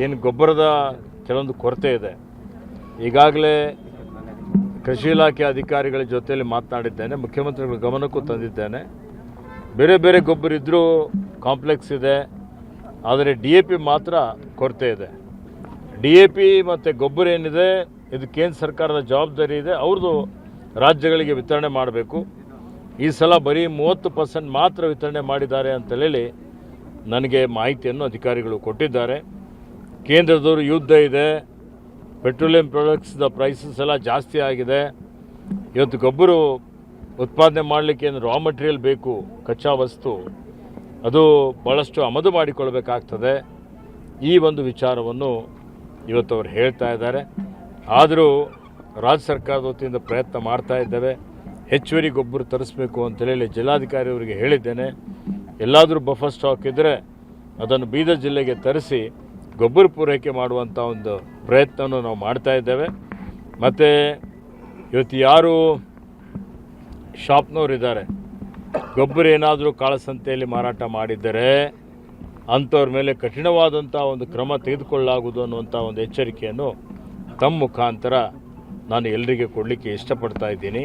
ಏನು ಗೊಬ್ಬರದ ಕೆಲವೊಂದು ಕೊರತೆ ಇದೆ. ಈಗಾಗಲೇ ಕೃಷಿ ಇಲಾಖೆ ಅಧಿಕಾರಿಗಳ ಜೊತೆಯಲ್ಲಿ ಮಾತನಾಡಿದ್ದೇನೆ, ಮುಖ್ಯಮಂತ್ರಿಗಳ ಗಮನಕ್ಕೂ ತಂದಿದ್ದೇನೆ. ಬೇರೆ ಬೇರೆ ಗೊಬ್ಬರ ಇದ್ದರೂ ಕಾಂಪ್ಲೆಕ್ಸ್ ಇದೆ, ಆದರೆ DAP ಮಾತ್ರ ಕೊರತೆ ಇದೆ. DAP ಮತ್ತು ಗೊಬ್ಬರ ಏನಿದೆ ಇದು ಕೇಂದ್ರ ಸರ್ಕಾರದ ಜವಾಬ್ದಾರಿ ಇದೆ, ಅವ್ರದ್ದು ರಾಜ್ಯಗಳಿಗೆ ವಿತರಣೆ ಮಾಡಬೇಕು. ಈ ಸಲ ಬರೀ 30% ಮಾತ್ರ ವಿತರಣೆ ಮಾಡಿದ್ದಾರೆ ಅಂತೇಳಿ ನನಗೆ ಮಾಹಿತಿಯನ್ನು ಅಧಿಕಾರಿಗಳು ಕೊಟ್ಟಿದ್ದಾರೆ. ಕೇಂದ್ರದವರು ಯುದ್ಧ ಇದೆ, ಪೆಟ್ರೋಲಿಯಂ ಪ್ರಾಡಕ್ಟ್ಸ್ದ ಪ್ರೈಸಸ್ ಎಲ್ಲ ಜಾಸ್ತಿ ಆಗಿದೆ. ಇವತ್ತು ಗೊಬ್ಬರ ಉತ್ಪಾದನೆ ಮಾಡಲಿಕ್ಕೆ ಏನು ರಾ ಮಟೀರಿಯಲ್ ಬೇಕು, ಕಚ್ಚಾ ವಸ್ತು, ಅದು ಭಾಳಷ್ಟು ಆಮದು ಮಾಡಿಕೊಳ್ಬೇಕಾಗ್ತದೆ. ಈ ಒಂದು ವಿಚಾರವನ್ನು ಇವತ್ತು ಅವರು ಹೇಳ್ತಾ ಇದ್ದಾರೆ. ಆದರೂ ರಾಜ್ಯ ಸರ್ಕಾರದ ವತಿಯಿಂದ ಪ್ರಯತ್ನ ಮಾಡ್ತಾ ಇದ್ದೇವೆ. ಹೆಚ್ಚುವರಿ ಗೊಬ್ಬರ ತರಿಸಬೇಕು ಅಂತೇಳಿ ಜಿಲ್ಲಾಧಿಕಾರಿ ಅವರಿಗೆ ಹೇಳಿದ್ದೇನೆ. ಎಲ್ಲಾದರೂ ಬಫರ್ ಸ್ಟಾಕ್ ಇದ್ದರೆ ಅದನ್ನು ಬೀದರ್ ಜಿಲ್ಲೆಗೆ ತರಿಸಿ ಗೊಬ್ಬರ ಪೂರೈಕೆ ಮಾಡುವಂಥ ಒಂದು ಪ್ರಯತ್ನವನ್ನು ನಾವು ಮಾಡ್ತಾ ಇದ್ದೇವೆ. ಮತ್ತು ಇವತ್ತು ಯಾರು ಶಾಪ್ನವರಿದ್ದಾರೆ, ಗೊಬ್ಬರ ಏನಾದರೂ ಕಾಳಸಂತೆಯಲ್ಲಿ ಮಾರಾಟ ಮಾಡಿದ್ದರೆ ಅಂಥವ್ರ ಮೇಲೆ ಕಠಿಣವಾದಂಥ ಒಂದು ಕ್ರಮ ತೆಗೆದುಕೊಳ್ಳಲಾಗುವುದು ಅನ್ನುವಂಥ ಒಂದು ಎಚ್ಚರಿಕೆಯನ್ನು ತಮ್ಮ ಮುಖಾಂತರ ನಾನು ಎಲ್ಲರಿಗೆ ಕೊಡಲಿಕ್ಕೆ ಇಷ್ಟಪಡ್ತಾ ಇದ್ದೀನಿ.